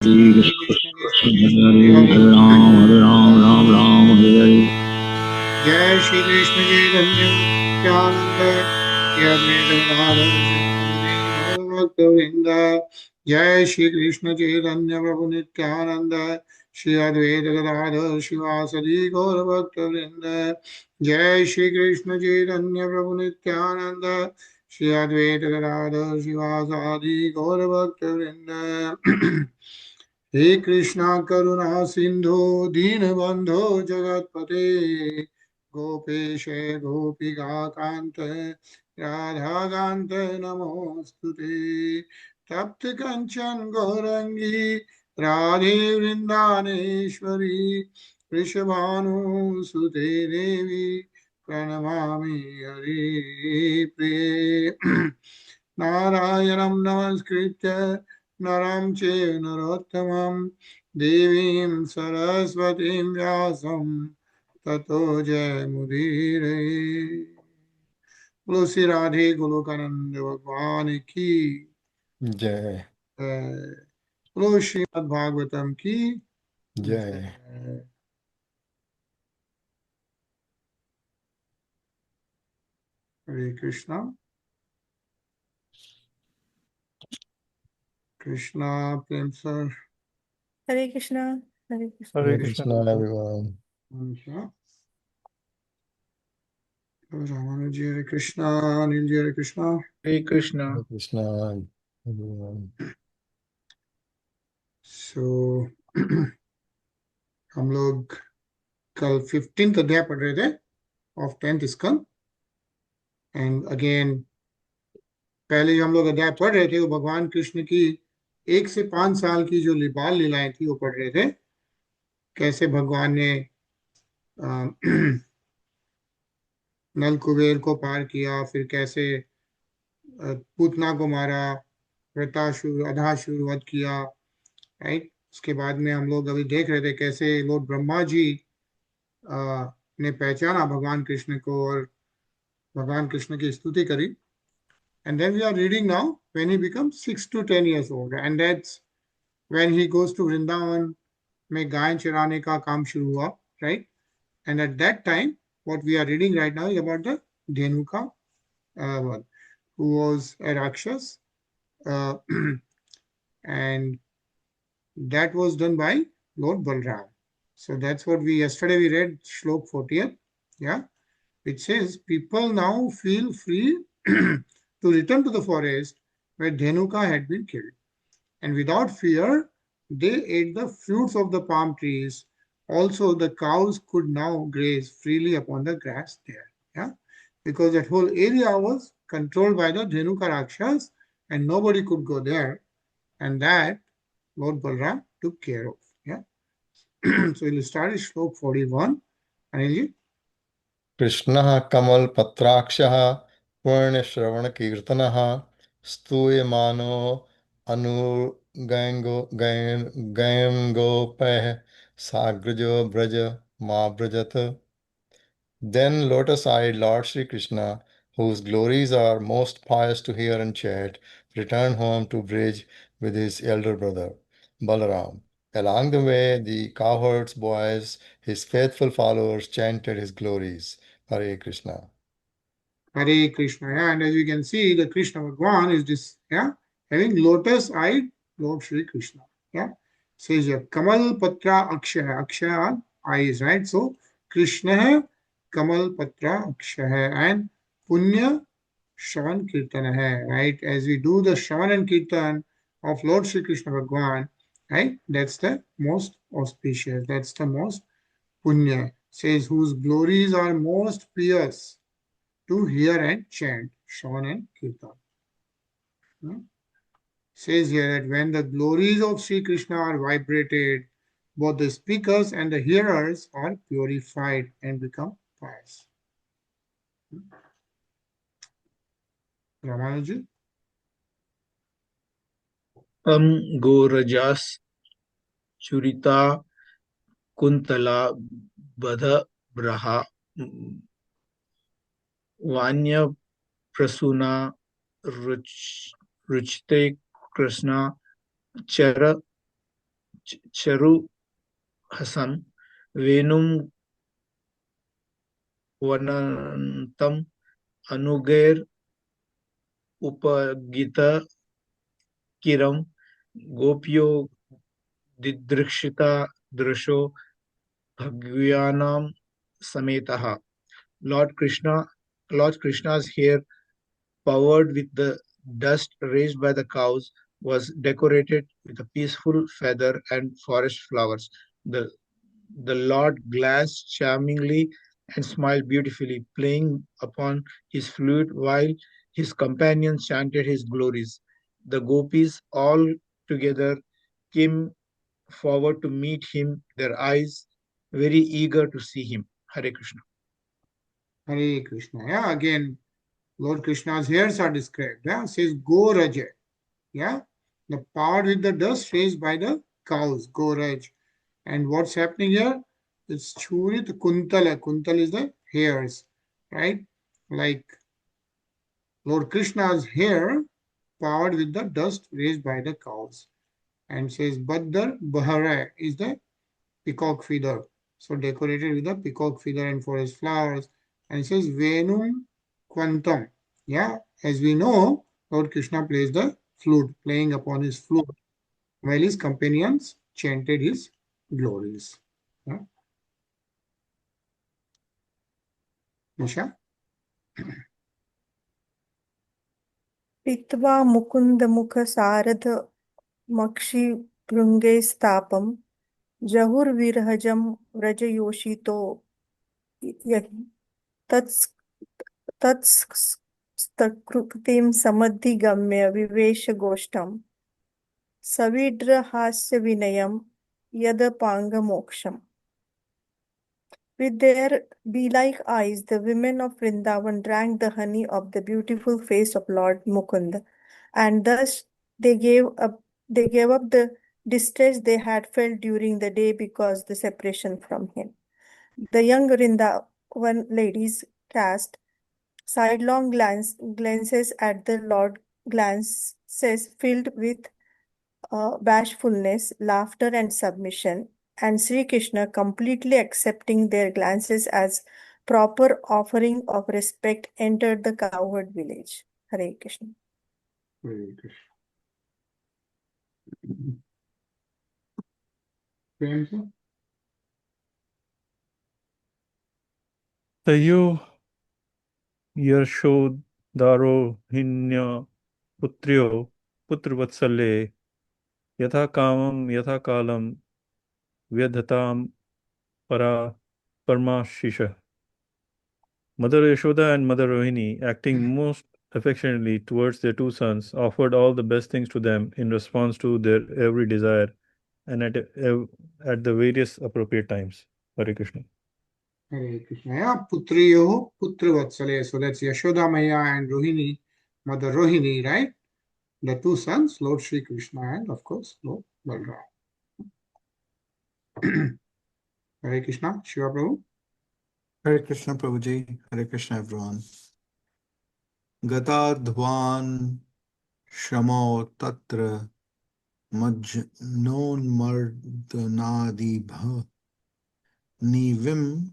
Hare Krishna Hare Ram Ram Ram Hare Hare. Jai Shri Krishna Chaitanya Nityananda Shri Advaita Gadadhar Shri Bhakta-vrinda. Jai Shri Krishna Chaitanya Prabhu Nityananda Shri Advaita Gadadhar Shivasadi Gaur Bhakta-vrinda. Jai Shri Krishna Chaitanya Prabhu Nityananda Shri Advaita Gadadhar Shivasadi Gaur Bhakta-vrinda. हे कृष्णा करुणा सिंधु दीनबंधो जगतपते गोपेश गोपिका कांत राधा कांत नमोस्तुते तप्त कंचन गौरंगी राधे वृंदानेश्वरी वृषभानुसुते देवी प्रणमामि हरि प्रिये नारायणं नमस्कृत्य नरं चैव नरोत्तमं देवीं सरस्वतीं व्यासं ततो जयमुदीरये। बोलो श्री राधे गोलोकानंद भगवान की जय। बोलो श्रीमद् भागवतम की जय। हरे कृष्णा कृष्णा प्रेम sir Hare Krishna. Hare Krishna. Hare Krishna everyone. Ramanuji Hare Krishna, Anil Hare Krishna. Hare Krishna. Hare Krishna everyone. So हम लोग कल 15th अध्याय पढ़ रहे थे of 10th Skanda and again पहले जो हम लोग अध्याय पढ़ रहे थे वो भगवान कृष्ण की 1 से 5 साल की जो बाल लीलाएं थी वो पढ़ रहे थे। कैसे भगवान ने नल कुबेर को पार किया, फिर कैसे पूतना को मारा, वृतासुर अधासुर वध किया, राइट। उसके बाद में हम लोग अभी देख रहे थे कैसे लॉर्ड ब्रह्मा जी ने पहचाना भगवान कृष्ण को और भगवान कृष्ण की स्तुति करी। And then we are reading now when he becomes 6 to 10 years old, and that's when he goes to Vrindavan में गाय चराने का काम शुरू हुआ, right? And at that time, what we are reading right now is about the Dhenuka, who was a Rakshas, and that was done by Lord Balram. So that's what yesterday we read Shlok 40th, yeah, which says people now feel free to return to the forest where Dhenuka had been killed. And without fear, they ate the fruits of the palm trees. Also, the cows could now graze freely upon the grass there. Yeah? Because that whole area was controlled by the Dhenuka Rakshas and nobody could go there. And that Lord Balram took care of. Yeah. So we'll start with Shlok 41. Anilji? कृष्णः कमलपत्राक्षः पूर्णश्रवणकीर्तनः स्तूयमानो अनुगैर्गोपैः साग्रजो Vraj माव्रजत्। Then lotus-eyed Lord Sri Krishna, whose glories are most pious to hear and chant, returned home to Brij with his elder brother, Balaram. Along the way, the cowherds' boys, his faithful followers, chanted his glories. Hare Krishna. Hare Krishna. Yeah, and as you can see, the Krishna Bhagwan is this, yeah, having lotus-eyed Lord Sri Krishna. Yeah, says here, Kamal Patra Akshaya. Akshaya eyes, right? So Krishna Kamal Patra Akshaya and Punya Shravan Kirtana hai, right? As we do the Shravan and Kirtan of Lord Sri Krishna Bhagwan, right? That's the most auspicious. That's the most Punya. Says whose glories are most pious to hear and chant, Shravan and Kirtan. Says here that when the glories of Sri Krishna are vibrated, both the speakers and the hearers are purified and become pious. Ramanuji? Gorajas Churita Kuntala Badha Braha Vanya Prasuna Ruchite Krishna Chara Charu Hasam, Venum Vanantam, Anugair Upagita Kiram, Gopyo Didrikshita Drasho Bhagyanam Sametaha. Lord Krishna's hair, powered with the dust raised by the cows, was decorated with a peaceful feather and forest flowers. The Lord glanced charmingly and smiled beautifully, playing upon his flute while his companions chanted his glories. The gopis all together came forward to meet him, their eyes very eager to see him. Hare Krishna. Hare Krishna. Yeah, again, Lord Krishna's hairs are described. Yeah, says Goraj. Yeah, the part with the dust raised by the cows, Goraj. And what's happening here? It's Churit Kuntala. Kuntal is the hairs, right? Like Lord Krishna's hair powered with the dust raised by the cows. And says Badar Bahara is the peacock feather. So decorated with the peacock feather and forest flowers. And it says Venum Quantum. Yeah, as we know, Lord Krishna plays the flute, playing upon his flute, while his companions chanted his glories. Yeah. Nisha? Pitva Mukundamukha Sarada Makshi Prunge Stapam Jahur Virhajam Vrajayoshito Yahi Tats Tatstakrutim Samadhi Gamya Vivesha Gostam Savidra Hasya Vinayam Yadapanga Moksham. With their bee-like eyes, the women of Vrindavan drank the honey of the beautiful face of Lord Mukunda, and thus they gave up the distress they had felt during the day because the separation from him. The young Vrindavan ladies cast sidelong glances at the Lord, glances filled with bashfulness, laughter, and submission, and Sri Krishna, completely accepting their glances as proper offering of respect, entered the cowherd village. Hare Krishna. Hare Krishna. Prem sir? Tayo Yarshodharo Hinya Putryo Putrvatsale Yatha Kamam Yatha Kalam Vyadhatam Para Parmashisha. Mother Yashoda and Mother Rohini, acting most affectionately towards their two sons, offered all the best things to them in response to their every desire and at the various appropriate times. Hare Krishna. Hare Krishna. Yeah, Putriyo Putravatsale. So that's Yashoda Maya and Rohini, Mother Rohini, right? The two sons, Lord Sri Krishna and of course Lord Balram. Hare Krishna, Shiva Prabhu. Hare Krishna Prabhuji, Hare Krishna everyone. Gatadhvan Shamo Tatra Majnon Mardanadi Bha Nivim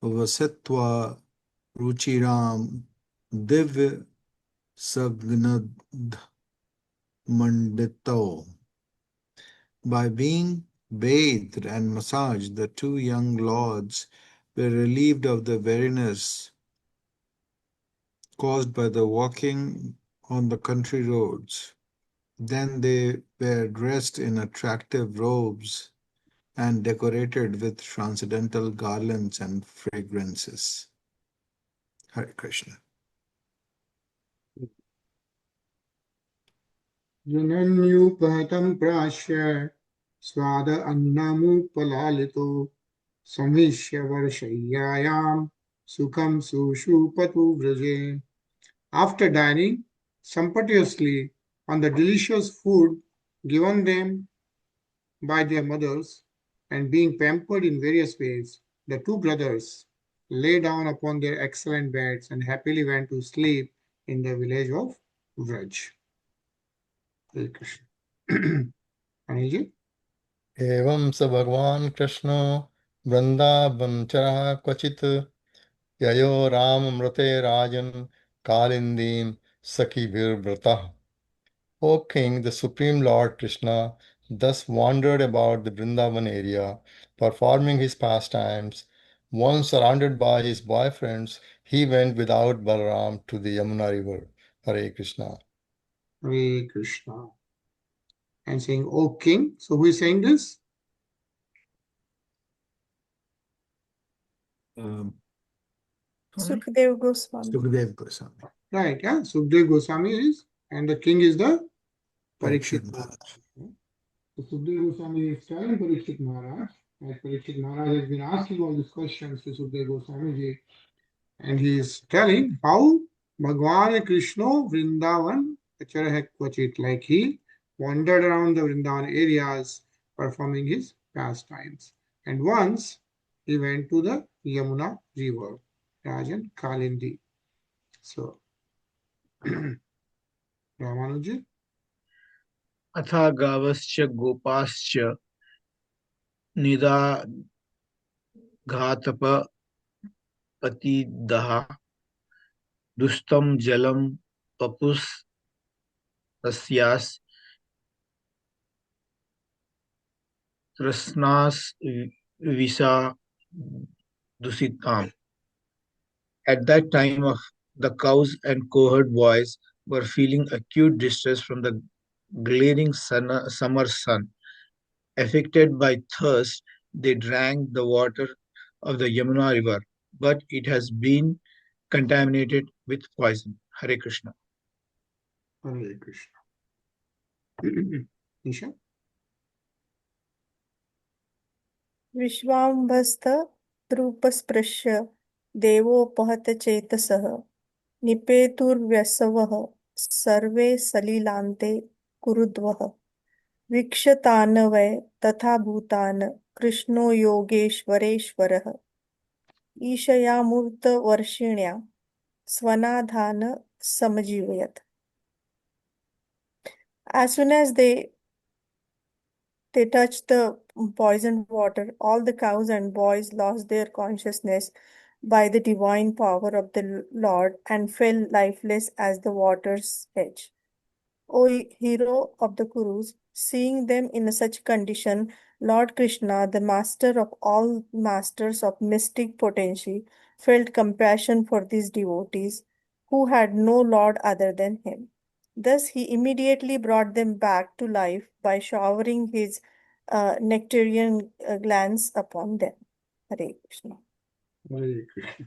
Vasitva Ruchiram Div Sagnad Mandito. By being bathed and massaged, the two young lords were relieved of the weariness caused by the walking on the country roads. Then they were dressed in attractive robes and decorated with transcendental garlands and fragrances. Hare Krishna. Jananyupahatam prashya Swada Annamupalalitu Samishya Varshayyayam Sukham Sushupatu Vraje. After dining sumptuously on the delicious food given them by their mothers and being pampered in various ways, the two brothers lay down upon their excellent beds and happily went to sleep in the village of Vraj. Hare Krishna. Anilji? एवं स भगवान् कृष्णो वृन्दावनचरः क्वचित् ययो राममृते राजन् कालिन्दीं सखीभिर्वृतः. O King, the Supreme Lord Krishna thus wandered about the Vrindavan area, performing his pastimes. Once surrounded by his boyfriends, he went without Balaram to the Yamuna river. Hare Krishna. Hare Krishna. And saying, O king. So who is saying this? Sukhdev Goswami. Sukhdev Goswami. Right, yeah. Sukhdev Goswami is, and the king is the Parikshit Parikshit Maharaj. Maharaj. So Sukhdev Goswami is telling Parikshit Maharaj, as Parikshit Maharaj has been asking all these questions to Sukhdev Goswami ji, and he is telling how Bhagwan Krishna Vrindavan Acharah Kvachit, like he wandered around the Vrindavan areas performing his pastimes. And once he went to the Yamuna river, Rajan Kalindi. So, Ramanuji. अथा गावश्च गोपाश्च निदाघातपतिदः दुष्टं जलं पपुस्तस्यास् तृष्णास्विषा दूषिताम्. At that time, the cows and cohort boys were feeling acute distress from the glaring summer sun. Affected by thirst, they drank the water of the Yamuna river, but it has been contaminated with poison. Hare Krishna. Hare Krishna. Nisha? विश्वाम्भस्थ द्रुपस्पृश्य देवोपहत चेतसः निपेतुर्व्यसवः सर्वे सलिलान्ते कुरुद्वः वीक्षतान् वै तथा भूतान् कृष्णो योगेश्वरेश्वरः ईशयामूर्तवर्षिण्या स्वनाधान् समजीवयत्. As soon as they touched the poisoned water, all the cows and boys lost their consciousness by the divine power of the Lord and fell lifeless as the water's edge. O hero of the Kurus, seeing them in such condition, Lord Krishna, the master of all masters of mystic potency, felt compassion for these devotees who had no Lord other than him. Thus, he immediately brought them back to life by showering his nectarian glands upon them. Hare Krishna. Hare Krishna.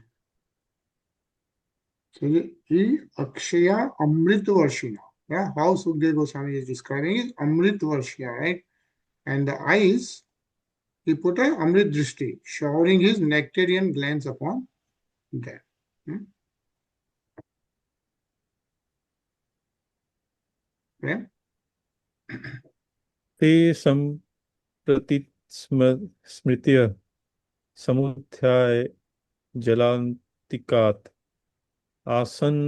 So the Akshaya Amrit Varshina. Yeah, how Sukhdev Goswami is describing is Amrit Varshya, right? And the eyes, he put a Amrit Drishti, showering his nectarian glands upon them. Yeah? ते स्मृत्य समुत्थाय जलान्तिकात् आसन्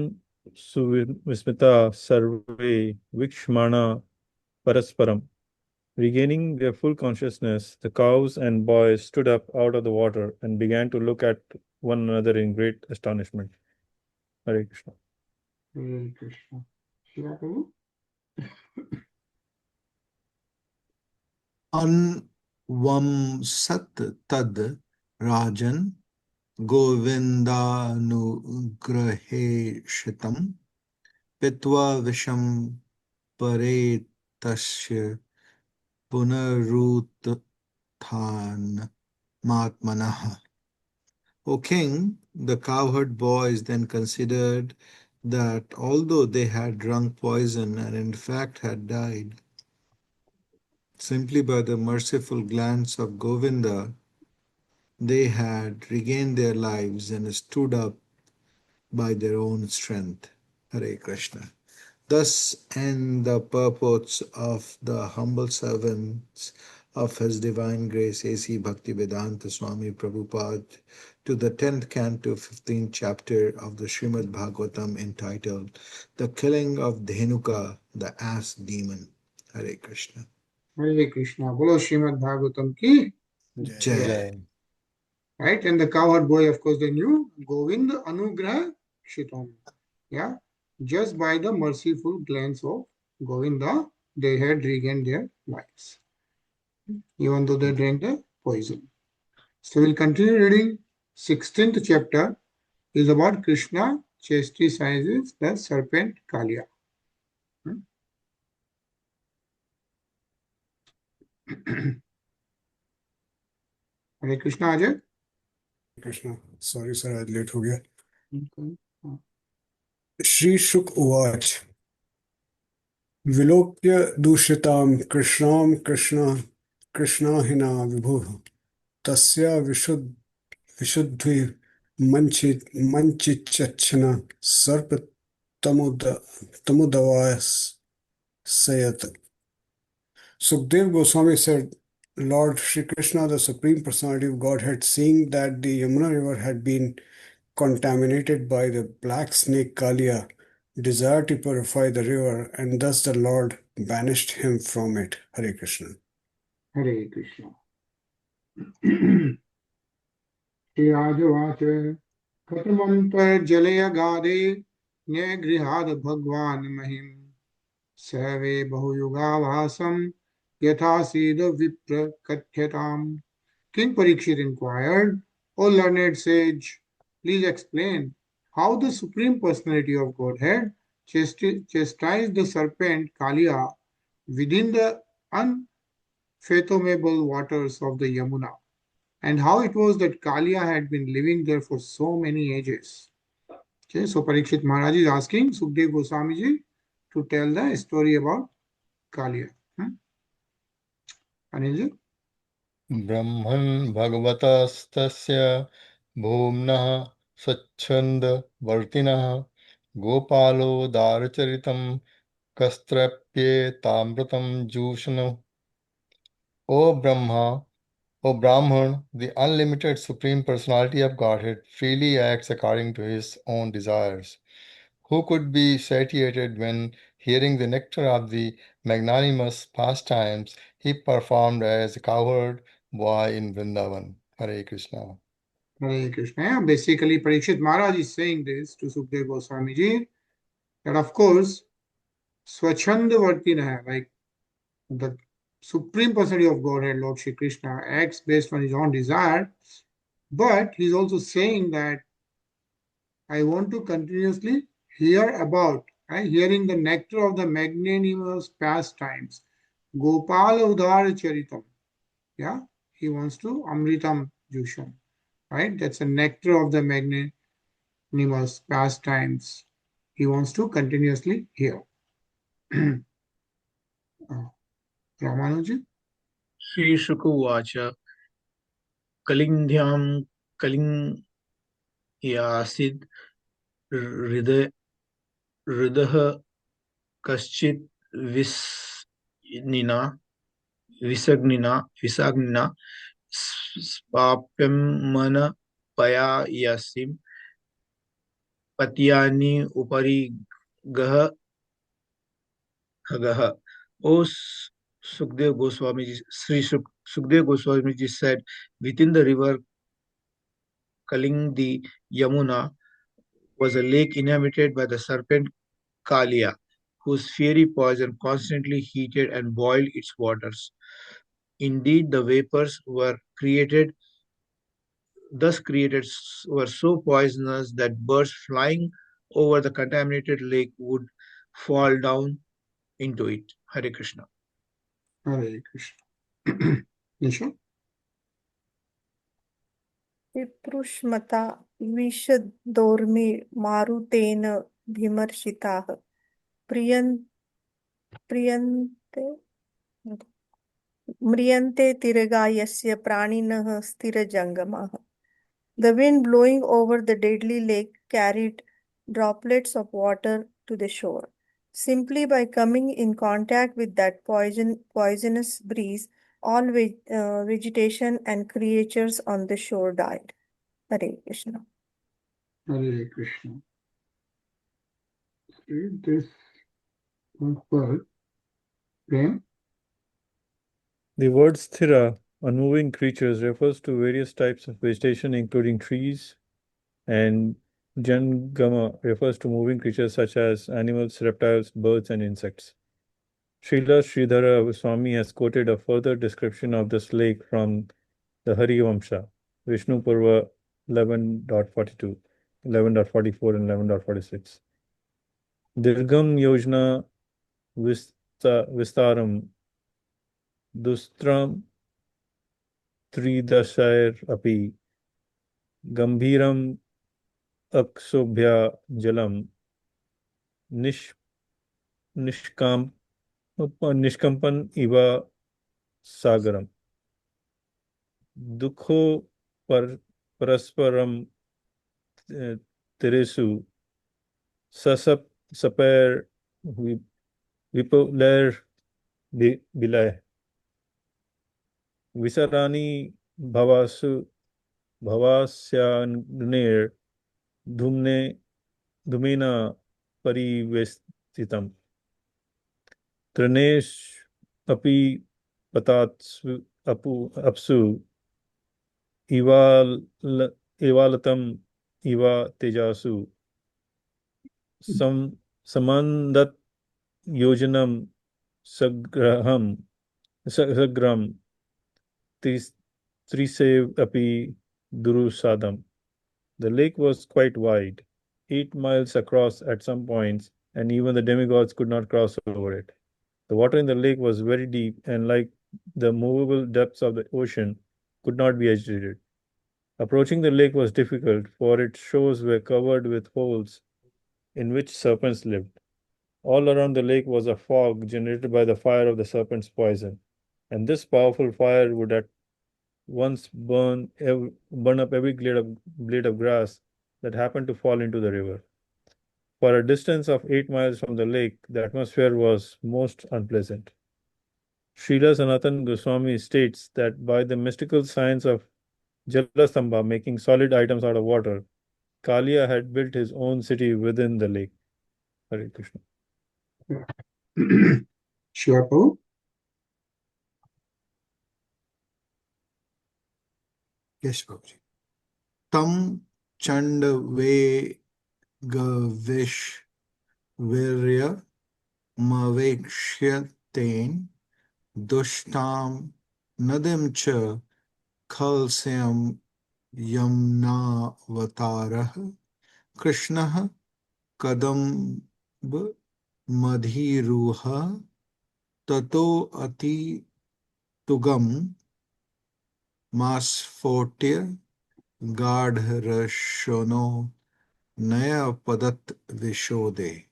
सुविस्मिता सर्वे वीक्षमाणा परस्परम्. Regaining their full consciousness, the cows and boys stood up out of the water and began to look at one another in great astonishment. Hare Krishna. Hare Krishna. Shiva Prabhu? Anvamsat tad rajan govindanugraheshitam pitva visham paretasya punaruthan matmanaha. O king, the cowherd boys then considered that although they had drunk poison and in fact had died, simply by the merciful glance of Govinda, they had regained their lives and stood up by their own strength. Hare Krishna. Thus end the purports of the humble servants of His Divine Grace A.C. Bhaktivedanta Swami Prabhupada to the 10th canto, 15th chapter of the Srimad Bhagavatam entitled The Killing of Dhenuka, the Ass Demon. Hare Krishna. Hare Krishna. Bolo Srimad Bhagavatam ki Jai. jai. Right? And the cowherd boy, of course, they knew Govind Anugrah Kshitam. Yeah. Just by the merciful glance of Govinda, they had regained their lives, even though they drank the poison. So we'll continue reading. 16th chapter is about Krishna chastises the serpent Kāliya. Hare Krishna, Ajay. Krishna sorry sir आज late हो गया Okay. Shri शुक उवाच विलोक्य दूषितां कृष्णां कृष्णाहिना विभुः तस्या विशुद्धि मंचिच्छन सर्प तमुदवासयत Sukdev Goswami said, Lord Shri Krishna, the Supreme Personality of Godhead, seeing that the Yamuna river had been contaminated by the black snake Kāliya, desired to purify the river, and thus the Lord banished him from it. Hare Krishna. Hare Krishna. Rajavacha Katamantar Gade Nyagrihad Bhagwan Mahim Save Bahuyugavasam Yathasida Vipra Kathyatam. King Parikshit inquired, O learned sage, please explain how the Supreme Personality of Godhead chastised the serpent Kāliya within the unfathomable waters of the Yamuna, and how it was that Kāliya had been living there for so many ages. Okay, so Parikshit Maharaj is asking Sukdev Goswami ji to tell the story about Kāliya. Anil ji? ब्रह्मन् भगवतस्तस्य भूम्नः स्वच्छन्दवर्तिनः गोपालोदारचरितं कस्त्रप्येतामृतं जूषणु O Brahma, O Brahman, the unlimited Supreme Personality of Godhead freely acts according to his own desires. Who could be satiated when, hearing the nectar of the magnanimous pastimes, he performed as a cowherd boy in Vrindavan? Hare Krishna. Hare Krishna. Basically, Parikshit Maharaj is saying this to Sukdev Goswami ji that, of course, Swachandavartina, like the Supreme Personality of Godhead, Lord Shri Krishna, acts based on his own desire, but he's also saying that I want to continuously hear about, hearing the nectar of the magnanimous pastimes. Gopala Udhara Charitam. Yeah, he wants to Amritam Jushan. Right? That's the nectar of the magnanimous pastimes. He wants to continuously hear. Ramanuji? Sri Shukuvacha Kalindhyam Kalingyasid Ridah Kaschit Visagnina Spapyam Mana Payayasim Patyani Upari Gaha Hagaha. O Sukdev Goswami, Sukdev Goswami ji said, within the river Kaling, the Yamuna, was a lake inhabited by the serpent Kāliya, whose fiery poison constantly heated and boiled its waters. Indeed, the vapors thus created were so poisonous that birds flying over the contaminated lake would fall down into it. Hare Krishna. Hare Krishna. Nisha? विप्रुष्मता विषदोर्मि मारुतेन विमर्शिताः प्रियन्ते म्रियन्ते तिरगा यस्य प्राणिनः स्थिरजङ्गमाः. The wind blowing over the deadly lake carried droplets of water to the shore. Simply by coming in contact with that poisonous breeze, all vegetation and creatures on the shore died. Hare Krishna. Hare Krishna. Read this one word. Prem. The word sthira, unmoving creatures, refers to various types of vegetation, including trees, and Jangama refers to moving creatures such as animals, reptiles, birds, and insects. Srila Sridhara Swami has quoted a further description of this lake from the Hari Vamsha, Vishnu Purva 11.42, 11.44, and 11.46. Dirgam Yojna Vistaram Dustram Tridashair Api Gambhiram Aksobhya Jalam Nish Nishkam Nishkampan Iva Sagaram Dukho Parasparam Teresu Sasap Saper Vipuler Bilay Visarani Bhavasyanir Dhumena Parivestitam Tranesh Api Patatsu Apsu Ivalatam Iva Tejasu Samandat Yojanam Sagram Trisev Api Durusadam. The lake was quite wide, 8 miles across at some points, and even the demigods could not cross over it. The water in the lake was very deep, and like the movable depths of the ocean, could not be agitated. Approaching the lake was difficult, for its shores were covered with holes in which serpents lived. All around the lake was a fog generated by the fire of the serpent's poison, and this powerful fire would at once burn up every blade of grass that happened to fall into the river. For a distance of 8 miles from the lake, the atmosphere was most unpleasant. Srila Sanatan Goswami states that by the mystical science of Jalastambha, making solid items out of water, Kāliya had built his own city within the lake. Hare Krishna. Sure, Prabhu. Yes, Prabhuji. Tam Chandave Gavish Virya Mavekshyaten Dushtam Nadim Cha Khalsyam Yamnavatara Krishna Kadam Madhiruha Tato Ati Tugam Masfortir Gadhrashono Naya Padat Vishode.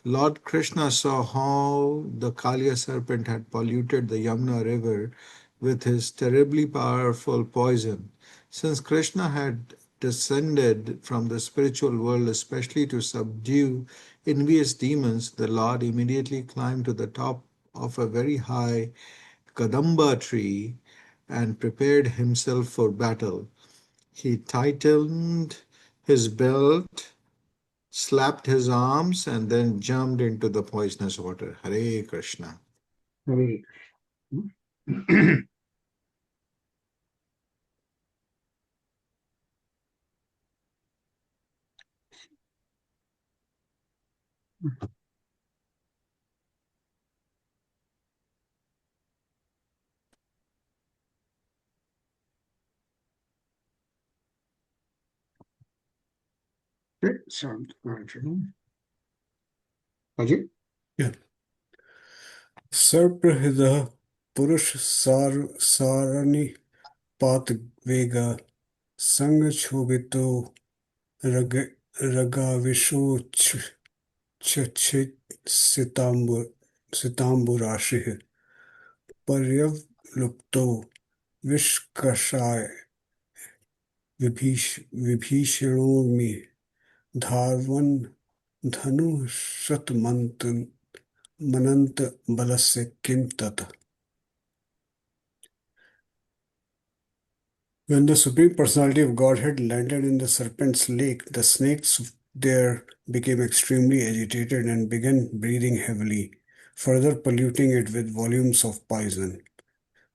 Lord Krishna saw how the Kāliya serpent had polluted the Yamuna river with his terribly powerful poison. Since Krishna had descended from the spiritual world especially to subdue envious demons, the Lord immediately climbed to the top of a very high Kadamba tree and prepared himself for battle. He tightened his belt, slapped his arms, and then jumped into the poisonous water. Hare Krishna. Hare Okay, sound Ajay? Yeah. Sarprahida Purush Sarani Pat Vega Sanga Chobito Ragavisho Chachit Sitamburashi Paryavlupto Vishkashai Vibhisharomi Dharvan Dhanu Shatmantan Manant Balasya Kim Tata. When the Supreme Personality of Godhead landed in the serpent's lake, the snakes there became extremely agitated and began breathing heavily, further polluting it with volumes of poison.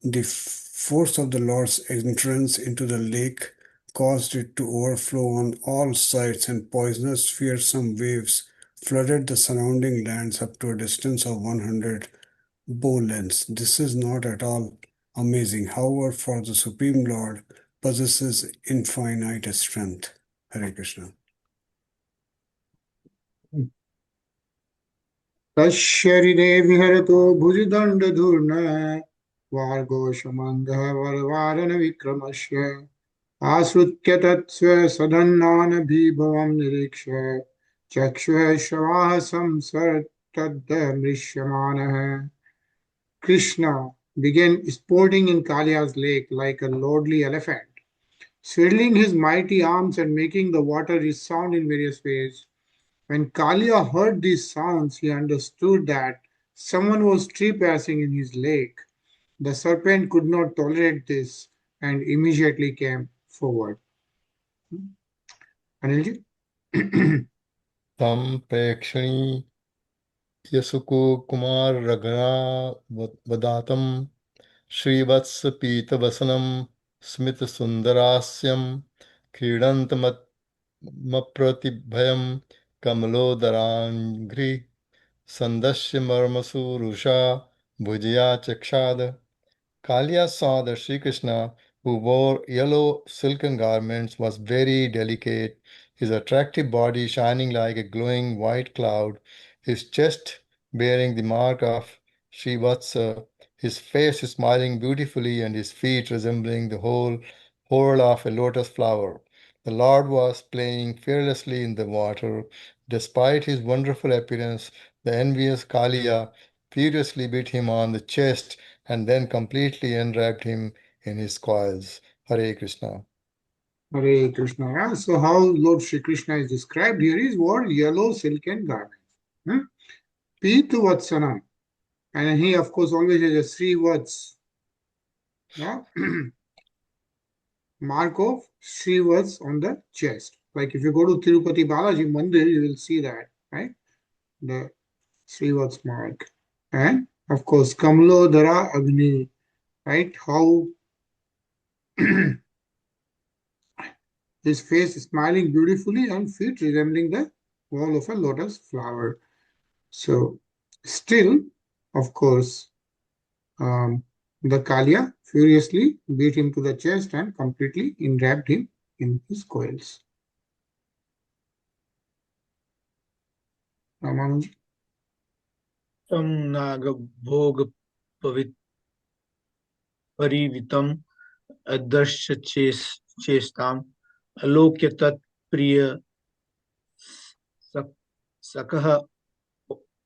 The force of the Lord's entrance into the lake caused it to overflow on all sides, and poisonous, fearsome waves flooded the surrounding lands up to a distance of 100 bow lengths. This is not at all amazing. However, for the Supreme Lord possesses infinite strength. Hare Krishna. तशरीरे विहरतो भुजदण्डधूर्न वार्गोषमन्दः वरवारन विक्रमस्य आश्रित्य तत्स्वसदन्नानभिभवं निरीक्ष्य चक्षुः श्रवाः संसर्तद्दृश्यमानः. Krishna began sporting in Kaliya's lake like a lordly elephant, swirling his mighty arms and making the water resound in various ways. When Kaliya heard these sounds, he understood that someone was trespassing in his lake. The serpent could not tolerate this and immediately came forward. Anilji? Tam prekshani yasuko kumar ragana vadatam Shrivats pita vasanam smita sundarasyam Kridantamapratibhayam Kamalodarangri Sandasya Marmasurusha Bhujaya Chakshad. Kaliya saw that Sri Krishna, who wore yellow silken garments, was very delicate, his attractive body shining like a glowing white cloud, his chest bearing the mark of Srivatsa, his face smiling beautifully, and his feet resembling the whole of a lotus flower. The Lord was playing fearlessly in the water. Despite his wonderful appearance, the envious Kaliya furiously beat him on the chest and then completely enwrapped him in his coils. Hare Krishna. Hare Krishna. Yeah? So how Lord Shri Krishna is described here is wore yellow silken garments. Pitu Vatsanam. And he, of course, always has a Sri Vats. Yeah? Mark of Sri Vats on the chest. Like if you go to Tirupati Balaji Mandir, you will see that, right? The Sri Vats mark. And of course, Kamlodhara Agni, right? How his face is smiling beautifully and feet resembling the wall of a lotus flower. So, still, of course, the Kaliya furiously beat him to the chest and completely enwrapped him in his coils. Ramanuji. Tam nagabhog parivitam adarshya chestam alokya tat priya sakaha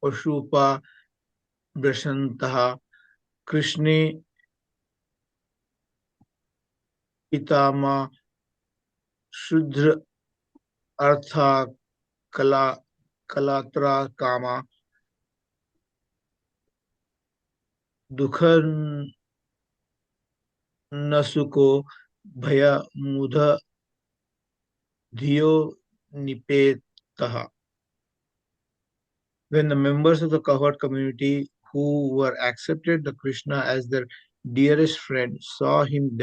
pashupa brashantaha Krishne pitama shudra artha kalatra kama dukhan nasuko bhaya mudha dhiyo nipetaha. When the members of the cowherd community who were accepted the Krishna as their dearest friend saw him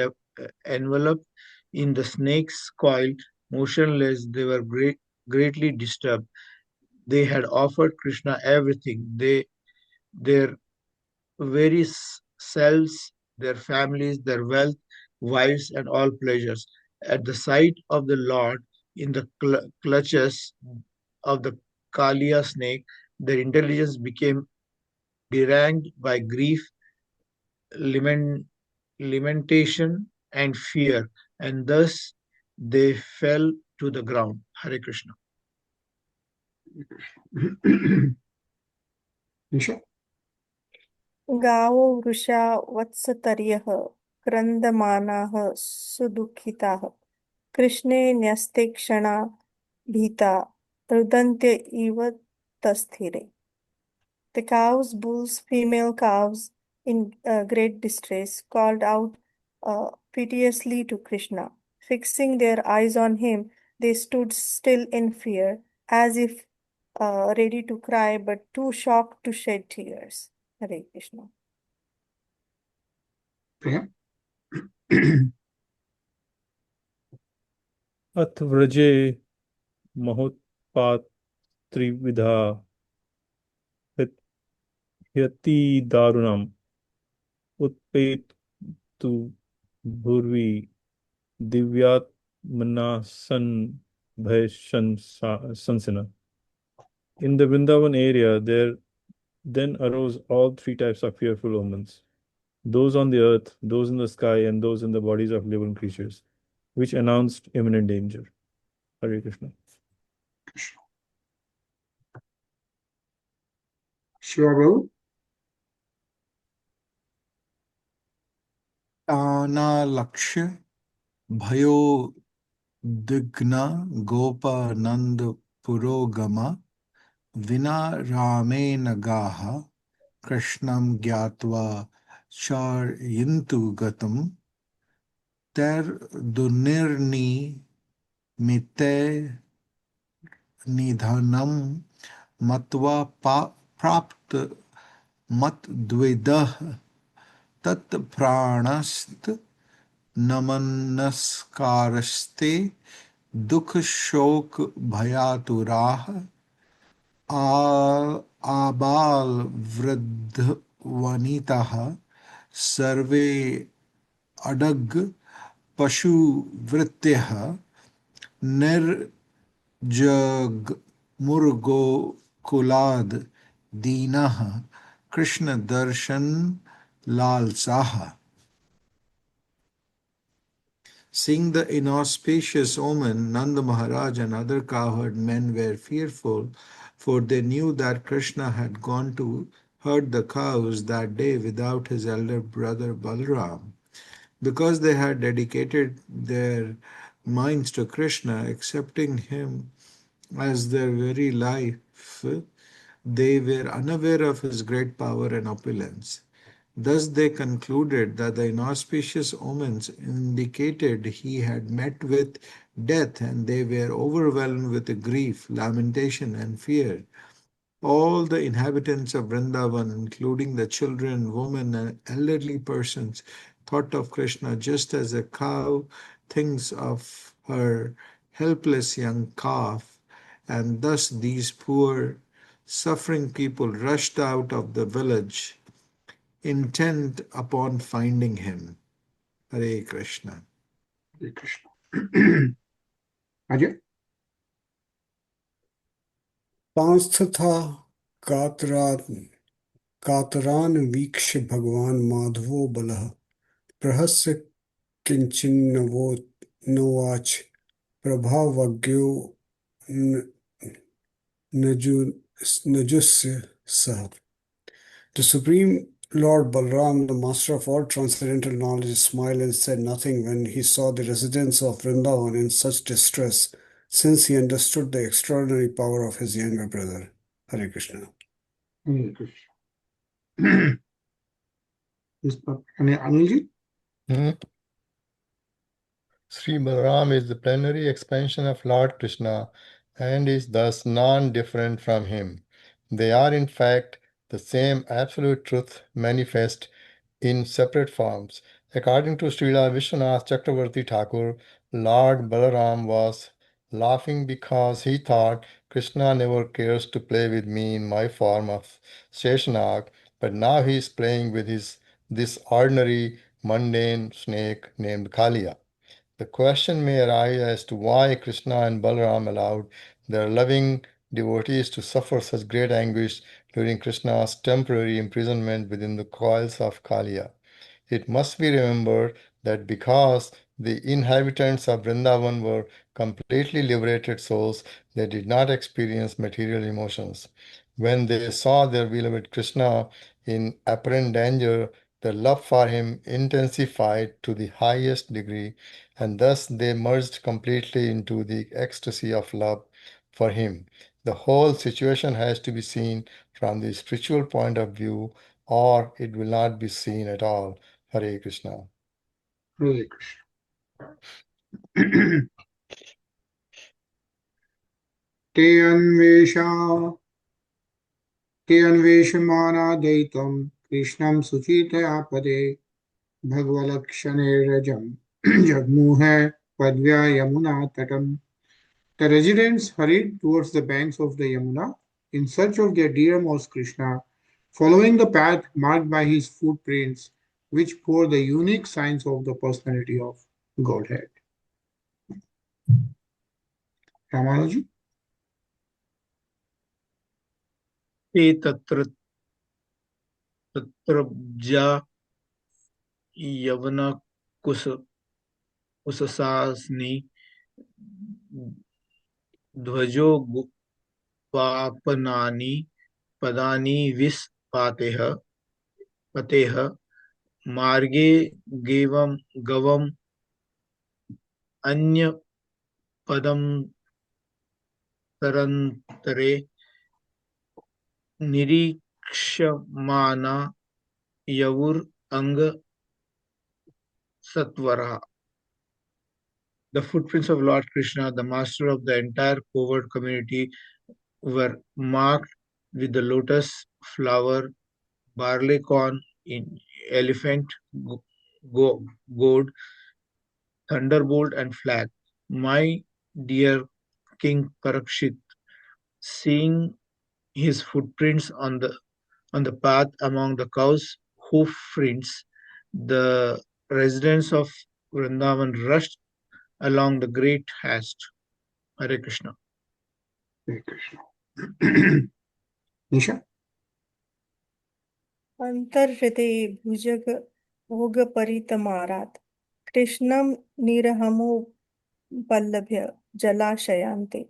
enveloped in the snake's coil, motionless, they were greatly disturbed. They had offered Krishna everything, their very selves, their families, their wealth, wives, and all pleasures. At the sight of the Lord in the clutches of the Kaliya snake, their intelligence became deranged by grief, lamentation, and fear, and thus they fell to the ground. Hare Krishna. गावो वृषा वत्सतर्यः क्रन्दमानाः सुदुःखिताः कृष्णे न्यस्ते क्षणा भीता रुदन्ते इव तस्थिरे. The cows, bulls, female calves in great distress called out piteously to Krishna. Fixing their eyes on him, they stood still in fear, as if ready to cry, but too shocked to shed tears. Hare Krishna. Priya. अथ व्रजे महोत्पात त्रिविधा ह्यति दारुणम उत्पेत तु भूर्वी दिव्यात्मनासन भय संसना. In the Vrindavan area, there then arose all three types of fearful omens, those on the earth, those in the sky, and those in the bodies of living creatures, which announced imminent danger. Hare Krishna. Shiva Prabhu. Lakshya Bhayo Digna Gopa Nand Purogama Vina Ramena Gaha Krishnam Gyatva Charyintu Gatam Ter Dunirni Mite Nidhanam Matva Prapt Mat Dvidah Tat Pranast Namanaskarashte Dukh Shok Bhayaturah Abal Vridhvanitaha Sarve Adag Pashu Vrityaha Nirjag Murgo Kulad Dinaha Krishna Darshan Lalsaha. Seeing the inauspicious omen, Nanda Maharaj and other cowherd men were fearful, for they knew that Krishna had gone to herd the cows that day without his elder brother Balram. Because they had dedicated their minds to Krishna, accepting him as their very life, they were unaware of his great power and opulence. Thus they concluded that the inauspicious omens indicated he had met with death, and they were overwhelmed with grief, lamentation, and fear. All the inhabitants of Vrindavan, including the children, women, and elderly persons, thought of Krishna just as a cow thinks of her helpless young calf, and thus these poor, suffering people rushed out of the village intent upon finding him. Hare Krishna. Hare Krishna. Ajay. पांच था कातरान वीक्ष्य भगवान माधवो बलः प्रहस्य किंचिन्नवो नोवाच प्रभावज्ञो नजुस्य सः. The Supreme Lord Balram, the master of all transcendental knowledge, smiled and said nothing when he saw the residents of Vrindavan in such distress, since he understood the extraordinary power of his younger brother. Hare Krishna. Hare Krishna. Yes, Anilji? Sri Balaram is the plenary expansion of Lord Krishna and is thus non-different from him. They are in fact the same absolute truth manifest in separate forms. According to Srila Vishwanath Chakravarti Thakur, Lord Balaram was laughing because he thought Krishna never cares to play with me in my form of Sheshanag, but now he is playing with this ordinary mundane snake named Kāliya. The question may arise as to why Krishna and Balaram allowed their loving devotees to suffer such great anguish during Krishna's temporary imprisonment within the coils of Kāliya. It must be remembered that because the inhabitants of Vrindavan were completely liberated souls, they did not experience material emotions. When they saw their beloved Krishna in apparent danger, their love for him intensified to the highest degree, and thus they merged completely into the ecstasy of love for him. The whole situation has to be seen from the spiritual point of view, or it will not be seen at all. Hare Krishna. Hare Krishna. ते अन्वेषमाना दैतं कृष्णं सुचितया पदे Bhagavalakshanerajam Jagmuhe Padvya Yamuna Tatam. The residents hurried towards the banks of the Yamuna in search of their dearmost Krishna, following the path marked by his footprints, which bore the unique signs of the personality of Godhead. Ramanuji? ते तत्र तत्रब्जा यवना कुस कुससास्नि ध्वजो वापनानि पदानि विस्पातेह पतेह मार्गे गवम अन्य पदम तरंतरे निरीक्षमाना यवुर अंग सत्वरा. The footprints of Lord Krishna, the master of the entire covert community, were marked with the lotus flower, barley corn, elephant, goad, thunderbolt, and flag. My dear King Parakshit, seeing his footprints on the path among the cows' hoof prints, the residents of Vrindavan rushed along the great haste. Hare Krishna. Hare Krishna. Nisha? अंतर्हृदये भुजग भोगपरितमारात् कृष्णं निरहमुपलभ्य जलाशयान्ते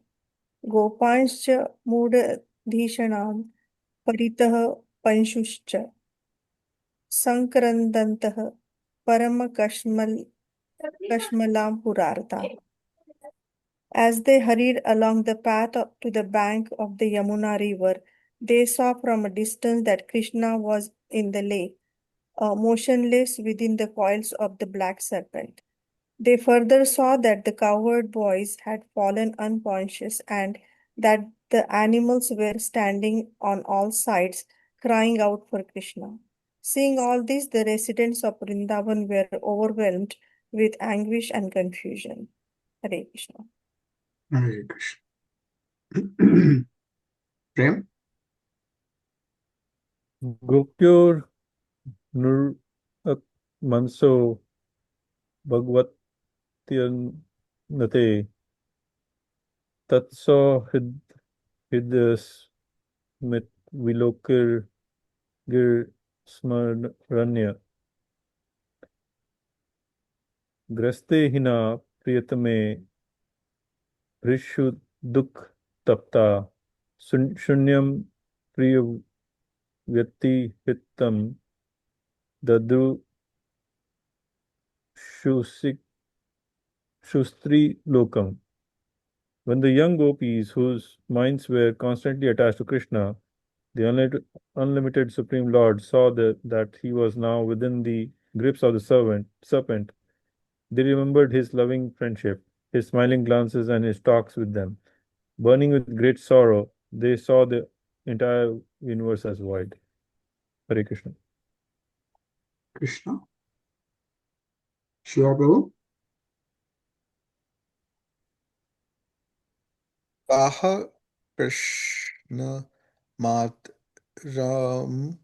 गोपांश्च मूढधीषणां परितः पंशुश्च संक्रन्दन्तः परमकश्मलां पुरार्ताः. As they hurried along the path to the bank of the Yamuna river, they saw from a distance that Krishna was in the lake, motionless within the coils of the black serpent. They further saw that the cowherd boys had fallen unconscious and that the animals were standing on all sides, crying out for Krishna. Seeing all this, the residents of Vrindavan were overwhelmed with anguish and confusion. Hare Krishna. Hare Krishna. Prem? Gopyor Nur Manso Bhagavatyanate Tatso Hiddas Mit Vilokir Gir Smaranya Graste Hina Priyatame Rishu Duk Tapta Shunyam Priya Vyati Hittam Dadu Shustri Lokam. When the young gopis, whose minds were constantly attached to Krishna, the unlimited Supreme Lord, saw that he was now within the grips of the serpent, they remembered his loving friendship, his smiling glances, and his talks with them. Burning with great sorrow, they saw the entire universe as void. Hare Krishna. Krishna? Shiva Prabhu? Kaha Krishna Mat Ram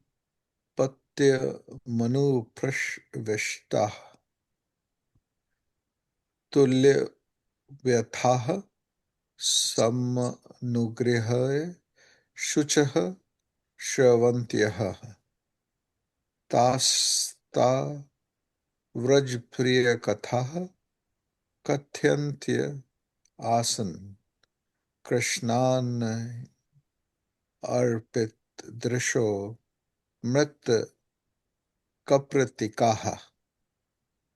Patya Manu Prashvishta Tulya Vyathaha Samanugrihaya Shuchaha Shravantyah Tasta Vrajpriya Kathaha Kathyantia Asan Krishnan Arpit Drisho Mrit Kapratikaha.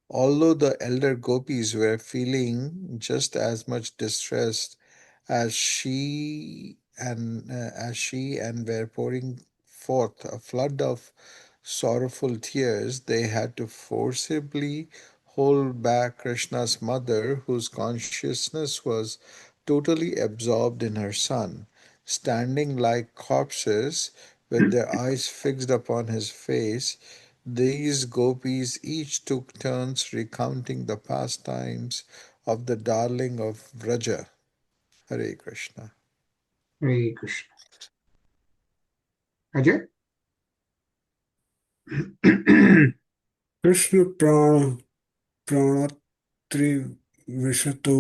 Although the elder gopis were feeling just as much distressed as she and were pouring forth a flood of sorrowful tears, they had to forcibly hold back Krishna's mother, whose consciousness was totally absorbed in her son. Standing like corpses with their eyes fixed upon his face, These gopis each took turns recounting the pastimes of the darling of Vraja. Hare Krishna. Hare Krishna. Ajay? Krishna प्राणत्रिविशतो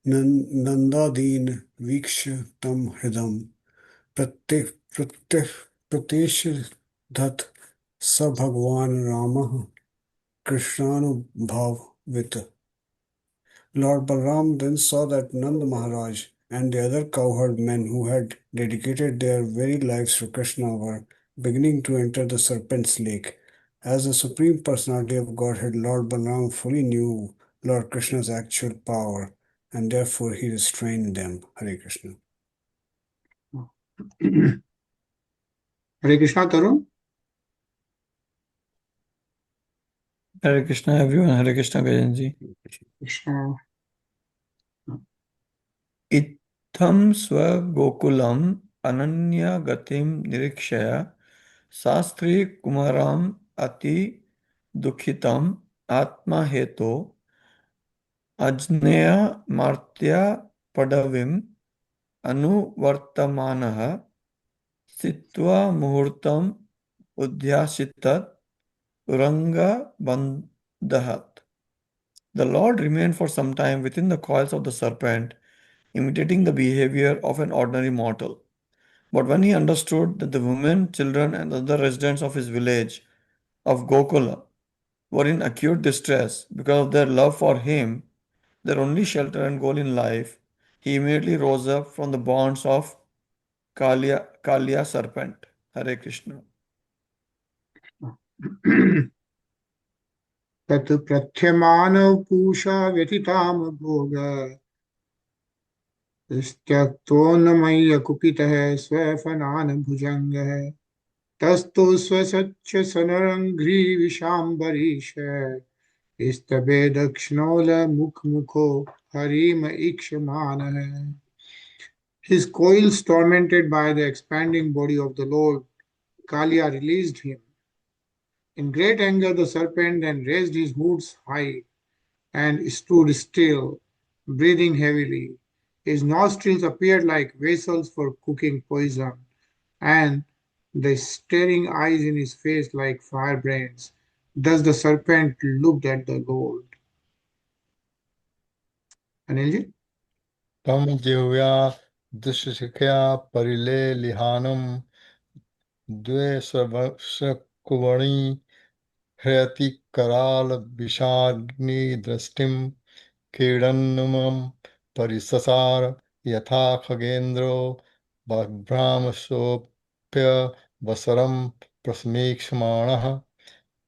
नन्दादीन वीक्ष्य तं हृदं प्रतिषिधत् स भगवान् रामः कृष्णानुभाववित्. Lord Balram then saw that Nand Maharaj and the other cowherd men who had dedicated their very lives to Krishna were beginning to enter the serpent's lake. As the Supreme Personality of Godhead, Lord Balram fully knew Lord Krishna's actual power and therefore he restrained them. Hare Krishna. Hare Krishna, Tarun. Hare Krishna everyone, Hare Krishna Gajanji. Krishna. Itham swagokulam ananya gatim nirikshaya sastri kumaram ati dukhitam atma heto ajneya martya padavim anuvartamanaha sitva muhurtam udhyasitat uranga bandhat. The Lord remained for some time within the coils of the serpent, imitating the behavior of an ordinary mortal. But when he understood that the women, children, and other residents of his village of Gokula were in acute distress because of their love for him, their only shelter and goal in life, he immediately rose up from the bonds of Kāliya serpent. Hare Krishna. तत् प्रथ्यमानव पूषा व्यथिताम भोग त्यक्तोन्नमय्य कुपितः स्वफनान भुजङ्गः तस्थो स्वसच्च सनरङ्घ्रिविशाम्बरीश स्तबे दक्षिणोलमुखमुखो Harim ईक्षमानः. His coils, tormented by the expanding body of the Lord, Kāliya released him. In great anger, the serpent then raised his hoods high and stood still, breathing heavily. His nostrils appeared like vessels for cooking poison, and the staring eyes in his face like firebrands. Thus the serpent looked at the Lord. Anilji? Tam jivya dushikya parile lihanam dve svakuvani hriyati karal vishagni drastim Kidanumam parisasar yatha khagendro bhramashopya vasaram prasmekshmanaha.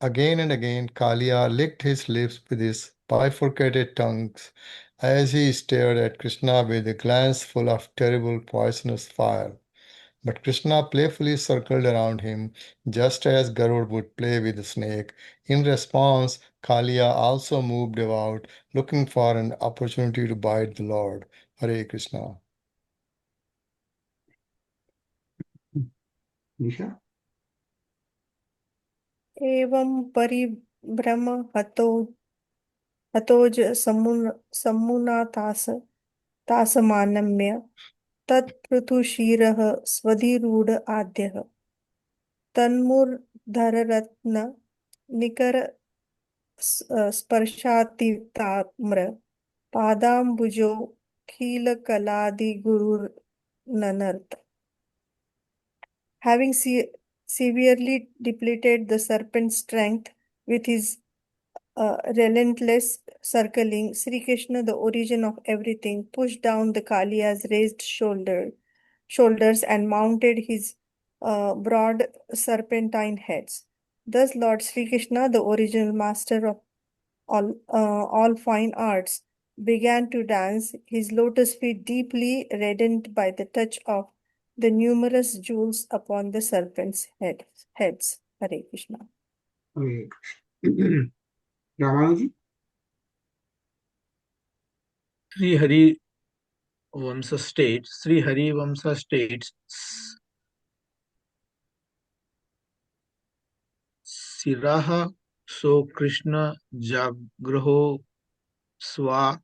Again and again, Kaliya licked his lips with his bifurcated tongues as he stared at Krishna with a glance full of terrible poisonous fire. But Krishna playfully circled around him, just as Garud would play with a snake. In response, Kaliya also moved about, looking for an opportunity to bite the Lord. Hare Krishna. Nisha? एवं परिभ्रम हतोज तासमानम्य तत्पृथुशीरः स्वधिरूढ आद्यः तन्मूर्धररत्न निकर स्पर्शातिताम्र पादाम्बुजो खीलकलादिगुरुर्ननर्त. Having severely depleted the serpent's strength with his relentless circling, Sri Krishna, the origin of everything, pushed down the Kaliya's raised shoulders and mounted his broad serpentine heads. Thus, Lord Sri Krishna, the original master of all fine arts, began to dance, his lotus feet deeply reddened by the touch of the numerous jewels upon the serpent's heads. Hare Krishna. Hare Krishna. Ramanuji? Sri Hari Vamsa states, Siraha so Krishna Jagraho Swa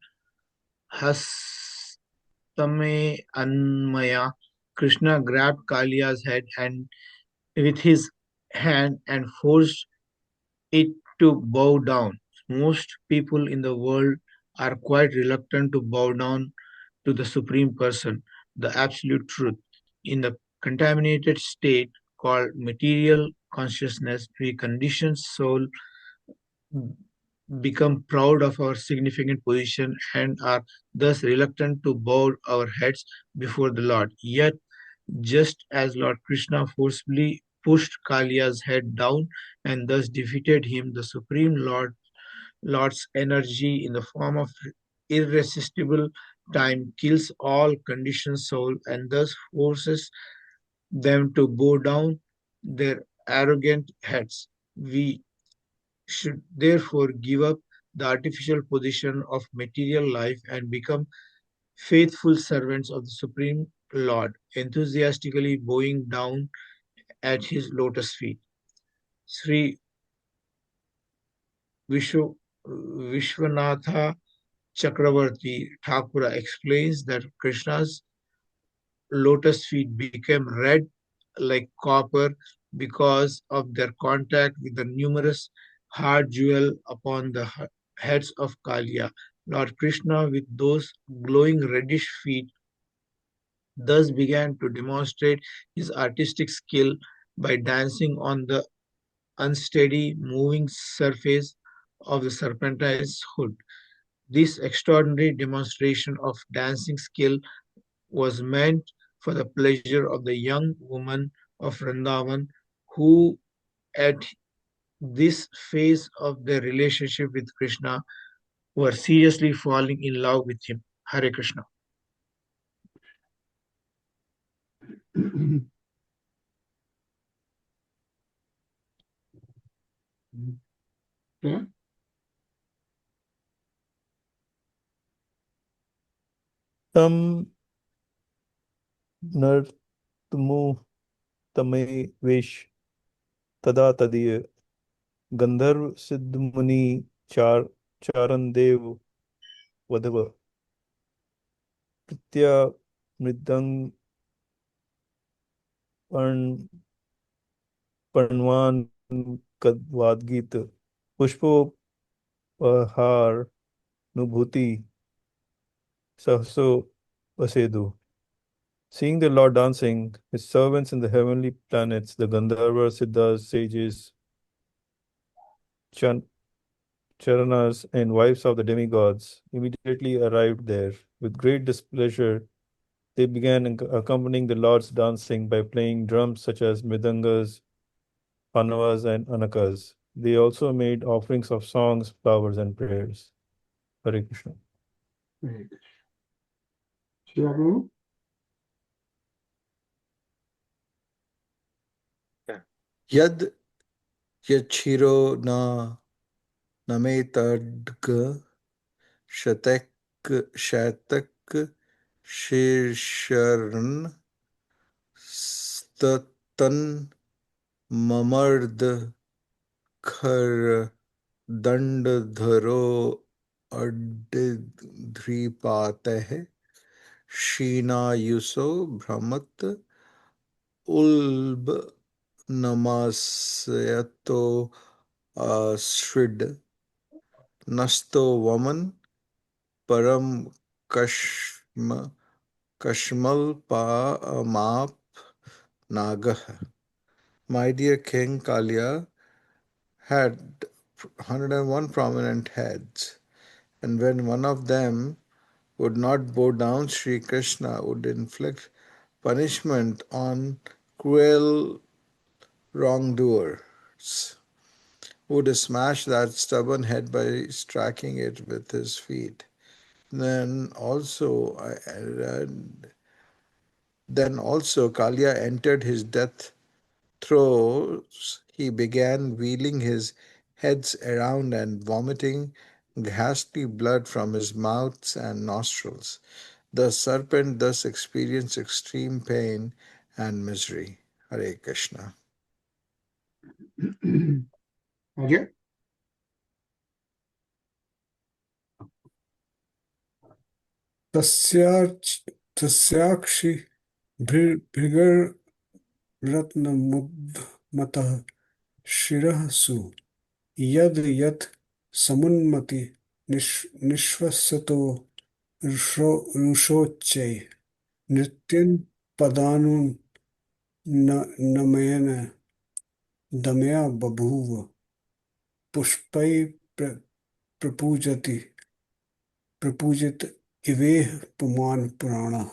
Hastame Anmaya. Krishna grabbed Kaliya's head and with his hand and forced it to bow down. Most people in the world are quite reluctant to bow down to the Supreme Person, the Absolute Truth. In the contaminated state called material consciousness, we conditioned soul become proud of our significant position and are thus reluctant to bow our heads before the Lord. Yet, just as Lord Krishna forcibly pushed Kaliya's head down and thus defeated him, the Supreme Lord's energy in the form of irresistible time kills all conditioned soul and thus forces them to bow down their arrogant heads. We should therefore give up the artificial position of material life and become faithful servants of the Supreme Lord, enthusiastically bowing down at his lotus feet. Sri Vishwanatha Chakravarti Thakura explains that Krishna's lotus feet became red like copper because of their contact with the numerous hard jewel upon the heads of Kaliya. Lord Krishna, with those glowing reddish feet, thus began to demonstrate his artistic skill by dancing on the unsteady, moving surface of the serpentine's hood. This extraordinary demonstration of dancing skill was meant for the pleasure of the young woman of Vrindavan who, at this phase of their relationship with Krishna, were seriously falling in love with him. Hare Krishna. Yeah. Tam nartumu tame vesh tada tadiya Gandharv Siddh Muni Charandev Vadava Pritya Mridang Parn Parnwan Kadvadgit Pushpo Pahar Nubhuti Sahso Vasedu. Seeing the Lord dancing, his servants in the heavenly planets, the Gandharvas, Siddhas, sages, Chan Charanas, and wives of the demigods, immediately arrived there. With great displeasure, they began accompanying the Lord's dancing by playing drums such as mridangas, panavas, and anakas. They also made offerings of songs, flowers, and prayers. Hare Krishna. Very good. Shiva Prabhu? Yad yachiro na nametadg shatak shatak shirshran statan mamard khar dandadharo adidhripateh शीनायुसो भ्रमत उल्ब नमस्यतो श्रिड नस्तो वमन परम कश्म kashmal map nagah. My dear King Kaliya had 101 prominent heads, and when one of them would not bow down, Sri Krishna would inflict punishment on cruel wrongdoers, would smash that stubborn head by striking it with his feet. Then also, Kaliya entered his death throes. He began wheeling his heads around and vomiting ghastly blood from his mouth and nostrils. The serpent thus experienced extreme pain and misery. Hare Krishna. Okay. तस्याक्षि भृगरत्नमुद्मतः शिरःसु यद् यत् समुन्मति निश्वसतो रुषोच्चै नृत्यं पदानुनमयन दमया बभूव पुष्पैः प्रपूजित इवेह पुमान purana.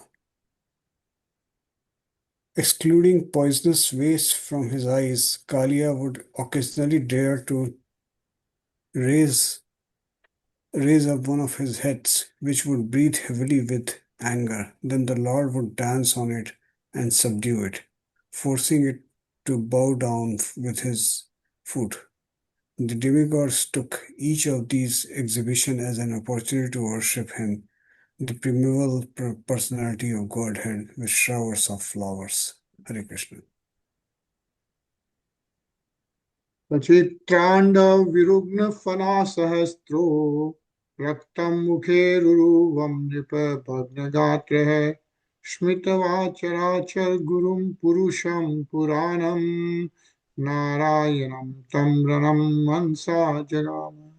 Excluding poisonous waste from his eyes, Kāliya would occasionally dare to raise up one of his heads, which would breathe heavily with anger. Then the Lord would dance on it and subdue it, forcing it to bow down with his foot. The demigods took each of these exhibitions as an opportunity to worship him, the primeval personality of Godhead, with showers of flowers. Hare Krishna. Pachitranda virugna fana sahastro raktam mukhe ruruvam nipa bhagnagatre Shmitavacharachar gurum purusham puranam narayanam tamranam mansa jagama.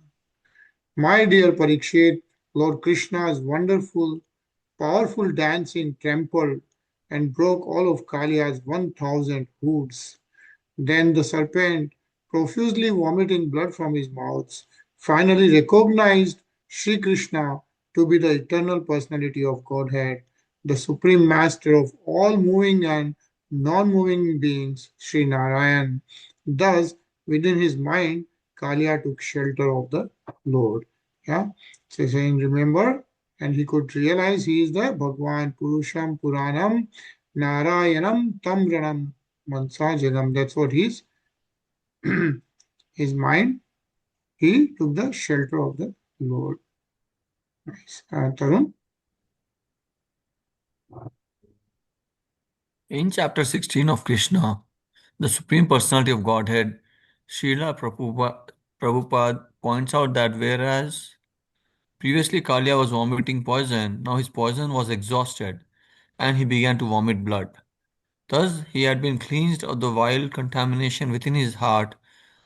My dear Parikshit, Lord Krishna's wonderful, powerful dancing trampled and broke all of Kaliya's 1,000 hoods. Then the serpent, profusely vomiting blood from his mouth, finally recognized Sri Krishna to be the eternal personality of Godhead, the supreme master of all moving and non-moving beings, Sri Narayan. Thus, within his mind, Kaliya took shelter of the Lord. Yeah, so saying, remember, and he could realize he is the Bhagwan Purusham Puranam Narayanam Tamranam Mansa Jagam. That's what his mind. He took the shelter of the Lord. Nice. Tarun? In chapter 16 of Krishna, the Supreme Personality of Godhead, Srila Prabhupada points out that whereas previously Kāliya was vomiting poison, now his poison was exhausted and he began to vomit blood. Thus, he had been cleansed of the vile contamination within his heart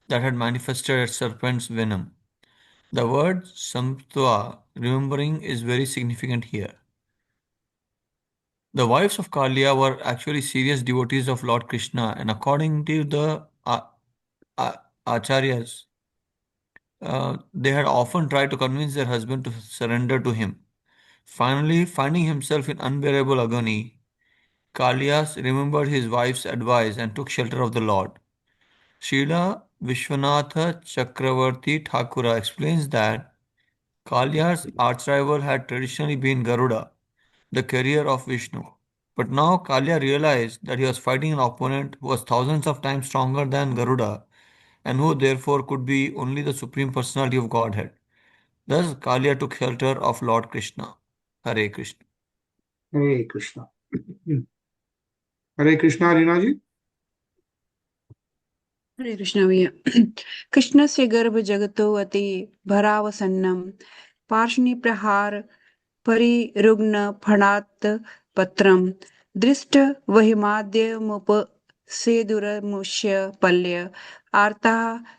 that had manifested as serpent's venom. The word samtva, remembering, is very significant here. The wives of Kāliya were actually serious devotees of Lord Krishna, and according to the acharyas, they had often tried to convince their husband to surrender to him. Finally, finding himself in unbearable agony, Kāliya remembered his wife's advice and took shelter of the Lord. Srila Vishwanatha Chakravarti Thakura explains that Kāliya's arch-rival had traditionally been Garuda, the carrier of Vishnu. But now Kāliya realized that he was fighting an opponent who was thousands of times stronger than Garuda and who therefore could be only the Supreme Personality of Godhead. Thus Kāliya took shelter of Lord Krishna. Hare Krishna. Hare Krishna. Hare Krishna, Rinaji. हरे कृष्ण भैया कृष्ण से गर्भ जगतो अति भरावसन्नम पार्ष्णि प्रहार परिरुग्ण फणात् पत्रम दृष्ट वहिमाद्यमुप सेदुरमुष्य पल्य आर्ता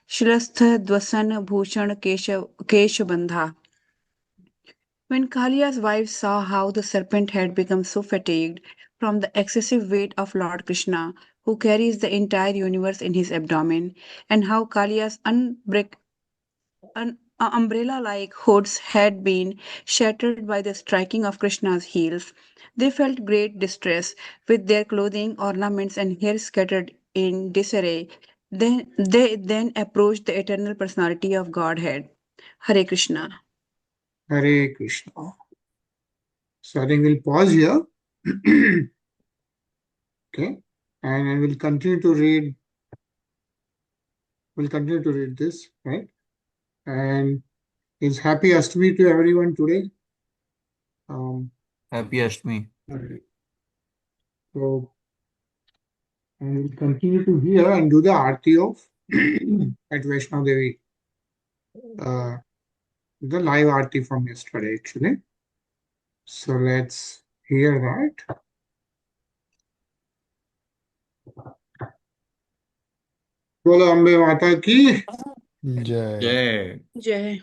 शिलस्थ द्वसन Bhushan केशबंधा. When Kaliya's wife saw how the serpent had become so fatigued from the excessive weight of Lord Krishna, who carries the entire universe in his abdomen, and how Kaliya's umbrella-like hoods had been shattered by the striking of Krishna's heels, they felt great distress, with their clothing, ornaments, and hair scattered in disarray. They then approached the eternal personality of Godhead. Hare Krishna. Hare Krishna. So I think we'll pause here. Okay. And I will continue to read. We'll continue to read this, right? And it's happy Ashtami to everyone today. Happy Ashtami. So, and we'll continue to hear and do the Aarti of at Vaishnav Devi. The live arti from yesterday, actually. So let's hear that. Bolo Ambe Mata ki. Jai. Jai. Jai.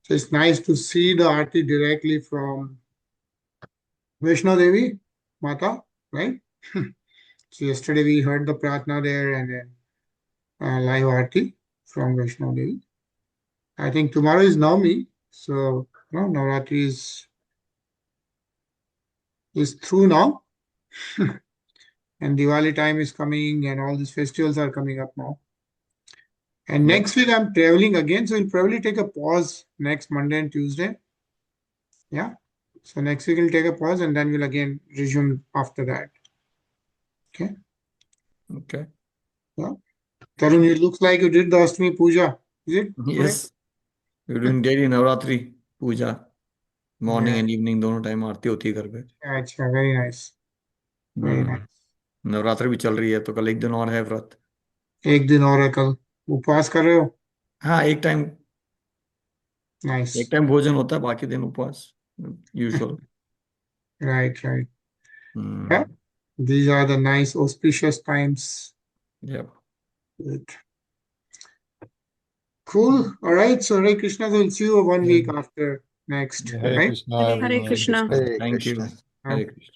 So it's nice to see the arti directly from Vaishnav Devi Mata, right? So yesterday we heard the Pratna there and then live arti from Vaishnav Devi. I think tomorrow is Navami, so Navratri is through now. And Diwali time is coming and all these festivals are coming up now. And Yep. next week I'm traveling again, so we'll probably take a pause next Monday and Tuesday. Yeah. So next week we'll take a pause and then we'll again resume after that. Okay. Okay. Yeah. Tarun, it looks like you did the Ashtami Puja. Is it? Yes. We're doing daily Navratri Puja. Morning Yeah. and evening दोनों time आरती होती है घर पे. अच्छा, very nice. Very nice. Navratri भी चल रही है तो कल एक दिन और है व्रत. एक दिन और है कल. उपवास कर रहे हो? हाँ, एक Nice. टाइम भोजन होता है, बाकी दिन उपवास usual. Right, right. Yeah. These are the nice auspicious times. Yep. Good. Cool. All right. So Hare Krishna, we'll see you one week after next. Hare Right? Krishna, Hare everyone. Krishna. Hare Thank you. Krishna. Hare Krishna.